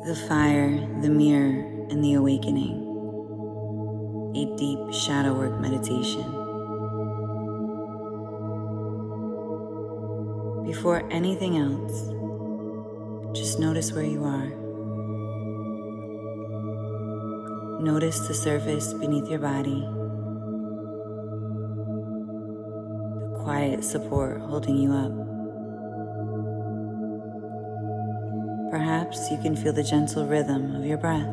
The fire, the mirror, and the awakening. A deep shadow work meditation. Before anything else, just notice where you are. Notice the surface beneath your body, the quiet support holding you up. Perhaps you can feel the gentle rhythm of your breath.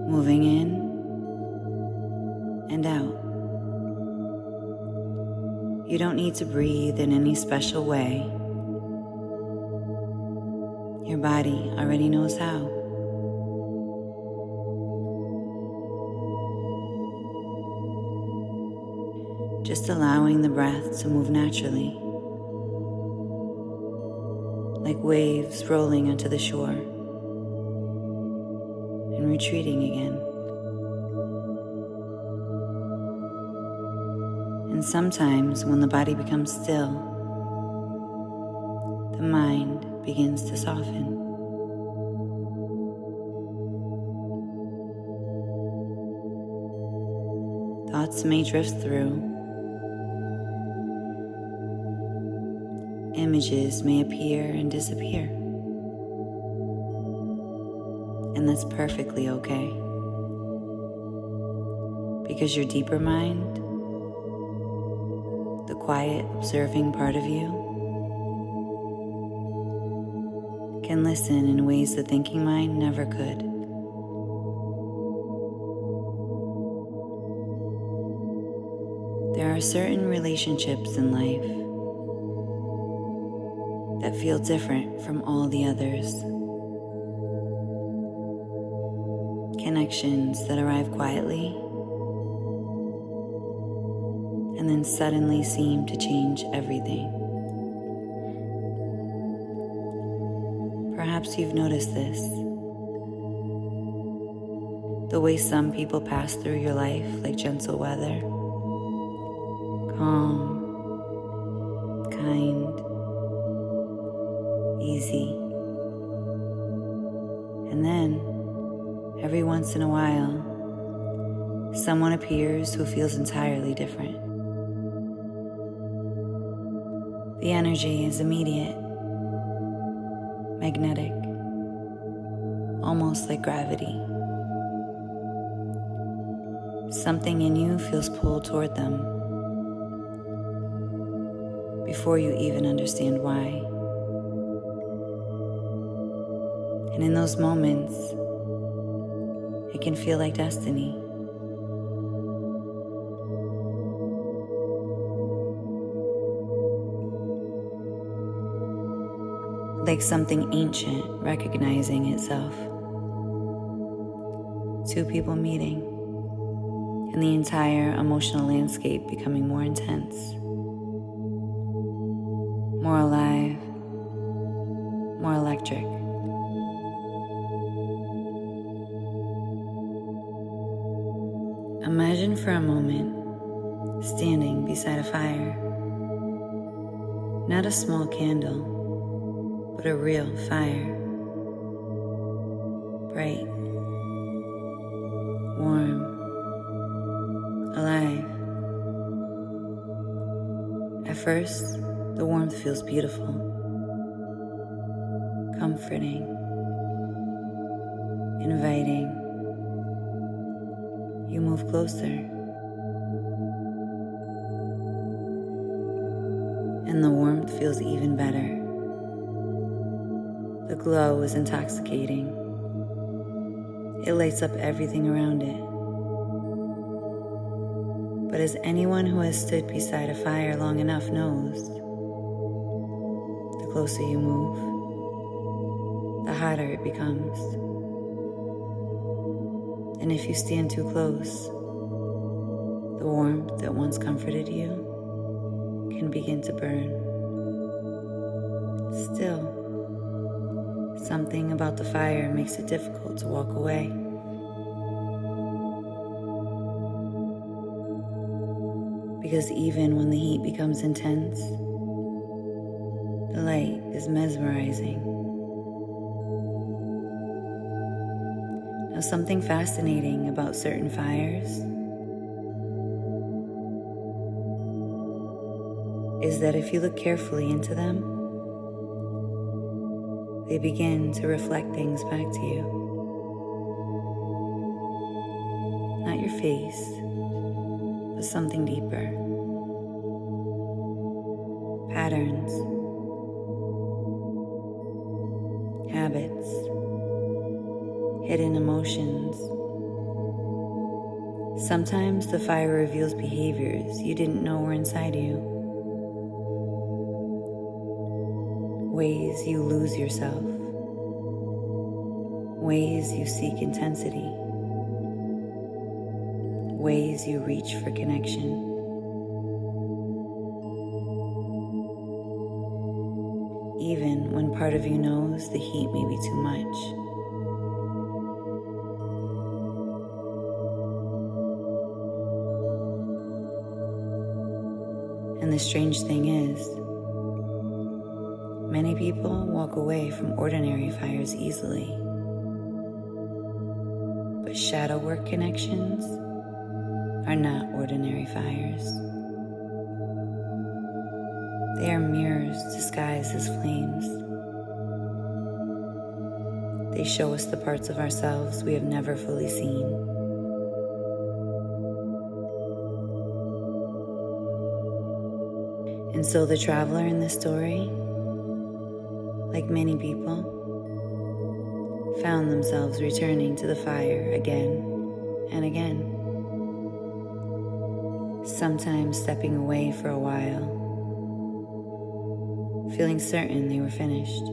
Moving in and out. You don't need to breathe in any special way. Your body already knows how. Just allowing the breath to move naturally, like waves rolling onto the shore and retreating again. And sometimes when the body becomes still, the mind begins to soften. Thoughts may drift through. Images may appear and disappear. And that's perfectly okay. Because your deeper mind, the quiet, observing part of you, can listen in ways the thinking mind never could. There are certain relationships in life that feel different from all the others. Connections that arrive quietly and then suddenly seem to change everything. Perhaps you've noticed this. The way some people pass through your life like gentle weather. Calm, kind, easy. And then, every once in a while, someone appears who feels entirely different. The energy is immediate, magnetic, almost like gravity. Something in you feels pulled toward them before you even understand why. And in those moments, it can feel like destiny. Like something ancient recognizing itself. Two people meeting, and the entire emotional landscape becoming more intense, more alive, more electric. Imagine for a moment standing beside a fire. Not a small candle, but a real fire. Bright, warm, alive. At first, the warmth feels beautiful, comforting, inviting. You move closer, and the warmth feels even better. The glow is intoxicating. It lights up everything around it. But as anyone who has stood beside a fire long enough knows, the closer you move, the hotter it becomes. And if you stand too close, the warmth that once comforted you can begin to burn. Still, something about the fire makes it difficult to walk away. Because even when the heat becomes intense, the light is mesmerizing. Now, something fascinating about certain fires is that if you look carefully into them, they begin to reflect things back to you. Not your face, but something deeper. Patterns, habits, hidden emotions. Sometimes the fire reveals behaviors you didn't know were inside you. Ways you lose yourself. Ways you seek intensity. Ways you reach for connection. Even when part of you knows the heat may be too much. And the strange thing is, many people walk away from ordinary fires easily. But shadow work connections are not ordinary fires. They are mirrors disguised as flames. They show us the parts of ourselves we have never fully seen. And so the traveler in this story, like many people, found themselves returning to the fire again and again. Sometimes stepping away for a while, feeling certain they were finished.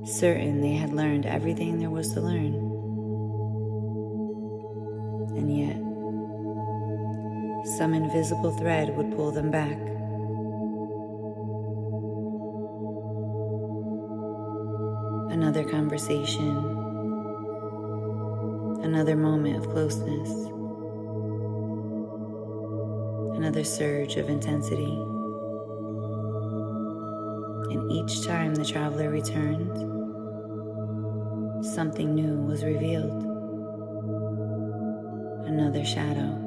Certain they had learned everything there was to learn. And yet, some invisible thread would pull them back. Another conversation, another moment of closeness, another surge of intensity. And each time the traveler returned, something new was revealed. Another shadow,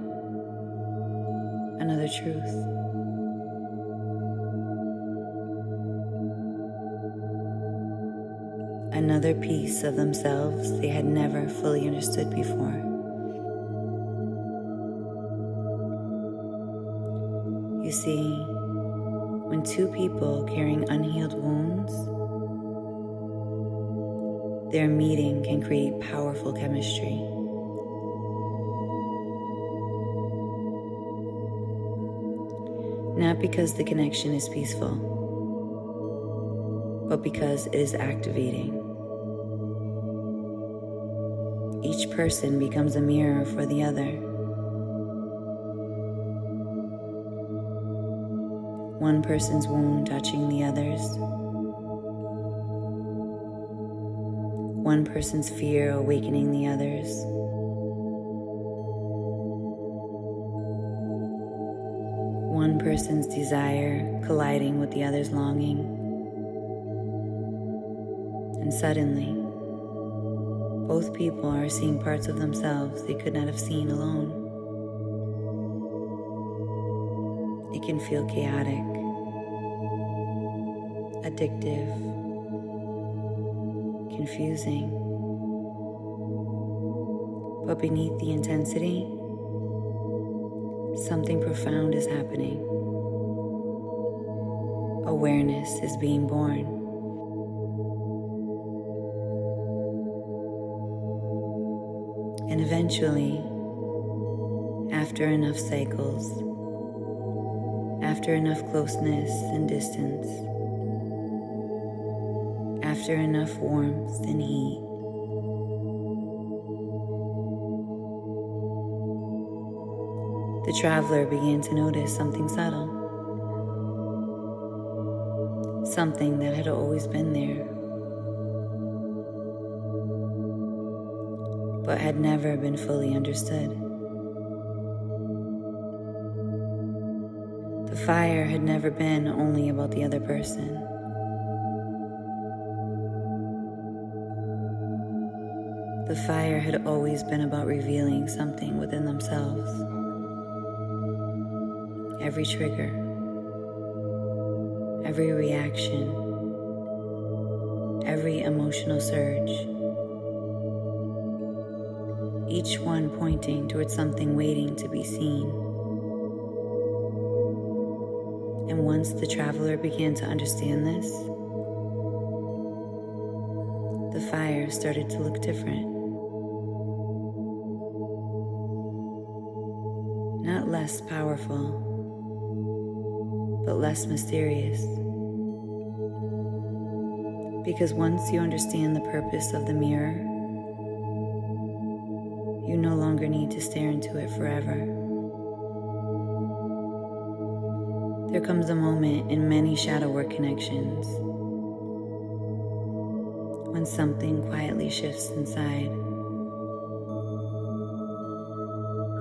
another truth. Another piece of themselves they had never fully understood before. You see, when two people carrying unhealed wounds, their meeting can create powerful chemistry. Not because the connection is peaceful, but because it is activating. Each person becomes a mirror for the other. One person's wound touching the other's. One person's fear awakening the other's. One person's desire colliding with the other's longing. And suddenly, both people are seeing parts of themselves they could not have seen alone. It can feel chaotic, addictive, confusing. But beneath the intensity, something profound is happening. Awareness is being born. And eventually, after enough cycles, after enough closeness and distance, after enough warmth and heat, the traveler began to notice something subtle, something that had always been there, but had never been fully understood. fire had never been only about the other person. The fire had always been about revealing something within themselves. Every trigger, every reaction, every emotional surge, each one pointing towards something waiting to be seen. And once the traveler began to understand this, the fire started to look different. Not less powerful, but less mysterious. Because once you understand the purpose of the mirror, you no longer need to stare into it forever. There comes a moment in many shadow work connections when something quietly shifts inside.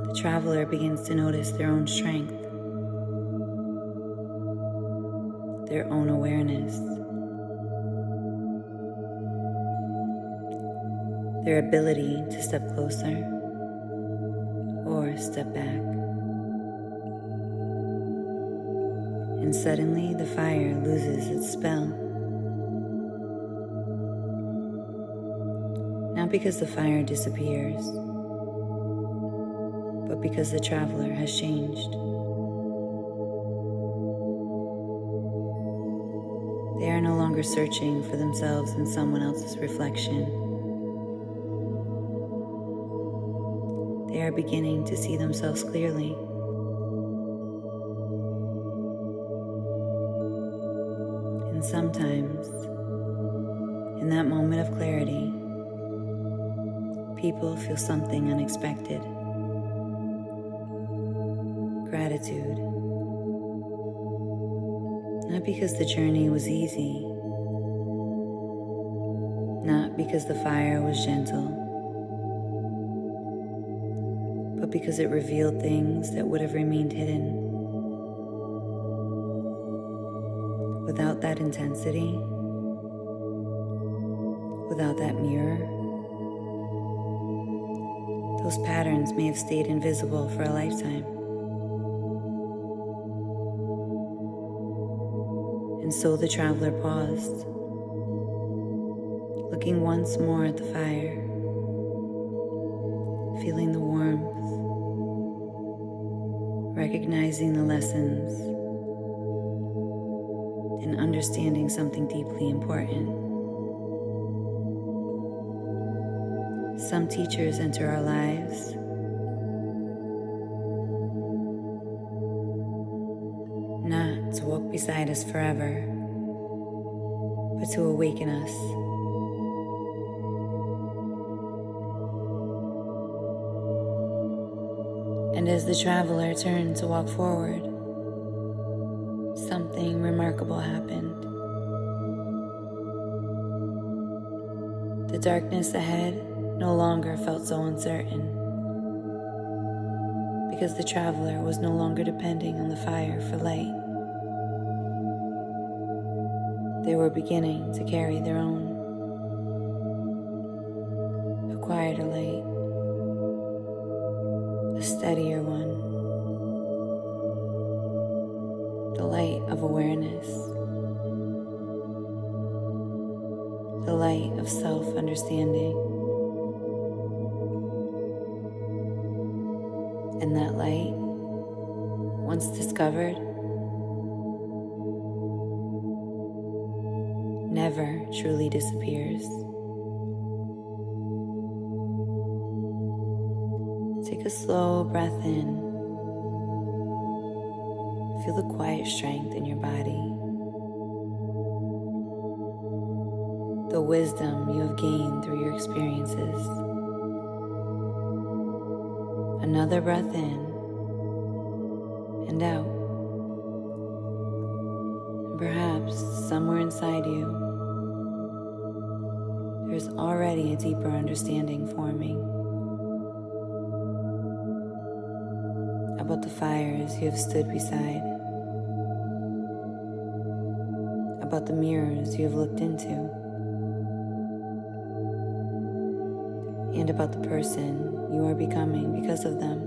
The traveler begins to notice their own strength, their own awareness, their ability to step closer or step back. And suddenly the fire loses its spell. Not because the fire disappears, but because the traveler has changed. They are no longer searching for themselves in someone else's reflection. They are beginning to see themselves clearly. And sometimes, in that moment of clarity, people feel something unexpected. Gratitude. Not because the journey was easy, not because the fire was gentle, but because it revealed things that would have remained hidden. Without that intensity, without that mirror, those patterns may have stayed invisible for a lifetime. And so the traveler paused, looking once more at the fire, feeling the warmth, recognizing the lessons, and understanding something deeply important. Some teachers enter our lives not to walk beside us forever, but to awaken us. And as the traveler turned to walk forward, something remarkable happened. The darkness ahead no longer felt so uncertain, because the traveler was no longer depending on the fire for light. They were beginning to carry their own, a quieter light, a steadier one, the light of awareness, the light of self-understanding. And that light, once discovered, never truly disappears. Take a slow breath in. Feel the quiet strength in your body, the wisdom you have gained through your experiences. Another breath in and out. And perhaps somewhere inside you, there's already a deeper understanding forming about the fires you have stood beside, about the mirrors you have looked into, and about the person you are becoming because of them.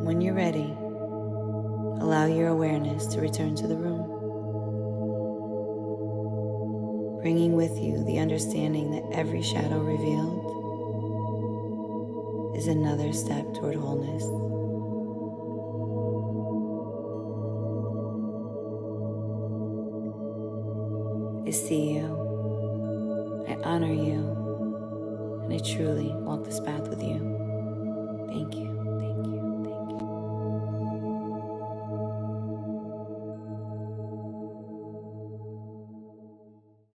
When you're ready, allow your awareness to return to the room, bringing with you the understanding that every shadow revealed is another step toward wholeness. I see you, I honor you, and I truly walk this path with you. Thank you.